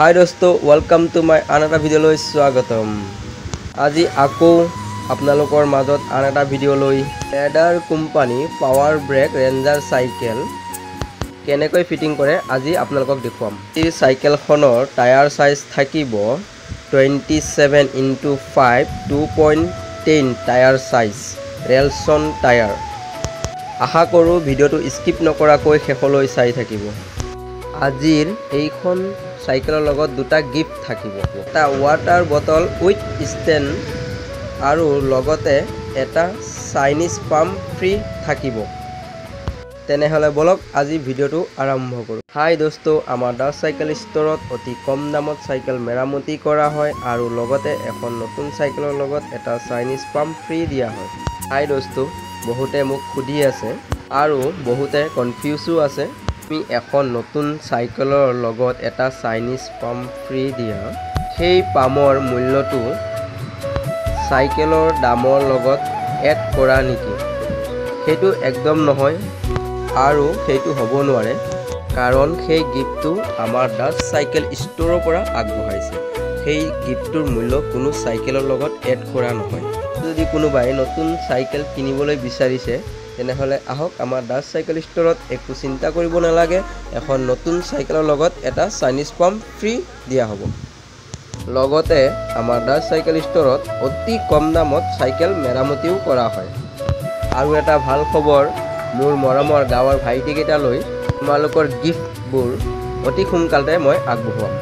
हाय दोस्तों, welcome to my another video লৈ स्वागतम। আজি আকৌ আপোনালোকৰ মাজত আন এটা ভিডিও লৈ Leader company Power Break Ranger cycle কেনেকৈ ফিটিং কৰে আজি আপোনালোকক দেখুৱাম। এই সাইকেলখনৰ টায়াৰ সাইজ থাকিব 27x5 2.10 টায়াৰ সাইজ ৰেলসন টায়াৰ। আশা কৰো ভিডিওটো স্কিপ নকৰাকৈ শেষলৈ চাই থাকিব। আজিৰ এইখন সাইকেলৰ লগত দুটা গিফট থাকিব, এটা ওয়াটাৰ বটল উইথ ষ্টেণ্ড আৰু লগতে এটা চাইনিজ পাম্প ফ্ৰী থাকিব। তেনেহলে বলক আজি ভিডিওটো আৰম্ভ কৰো। হাই দোস্তো, আমাৰ দাস সাইকেল ষ্টৰত অতি কম দামত সাইকেল মেৰামতি কৰা হয় আৰু লগতে এখন নতুন সাইকেলৰ লগত এটা চাইনিজ পাম্প ফ্ৰী দিয়া হয়। হাই দোস্তো, বহুতে মোক সুধি আছে আৰু বহুতে কনফিউজো আছে আমি এখন নতুন সাইকেলৰ লগত এটা চাইনিজ পাম্প ফ্ৰী দিয়া সেই পামৰ মূল্যটো সাইকেলৰ দামৰ লগত এড কৰা নেকি? সেইটো একদম নহয় আৰু সেইটো হ'ব নোৱাৰে, কাৰণ সেই গিফটটো আমাৰ দাস সাইকেল ষ্টৰৰ পৰা আগবঢ়াইছে। সেই গিফটটোৰ মূল্য কোনো সাইকেলৰ লগত এড কৰা নহয়। যদি কোনোবাই নতুন সাইকেল কিনিবলৈ বিচাৰিছে তেনেহলে আহক আমাৰ দাস সাইকেল ষ্টৰত, একো চিন্তা কৰিব নালাগে। এখন নতুন সাইকেলৰ লগত এটা চাইনিজ পাম্প ফ্ৰী দিয়া হ'ব। লগতে আমাৰ দাস সাইকেল ষ্টৰত অতি কম দামত সাইকেল মেৰামতিও কৰা হয়। আৰু এটা ভাল খবৰ, মোৰ মৰমৰ গাঁৱৰ ভাইটিকেইটালৈ তোমালোকৰ গিফ্টবোৰ অতি সোনকালে মই আগবঢ়াম।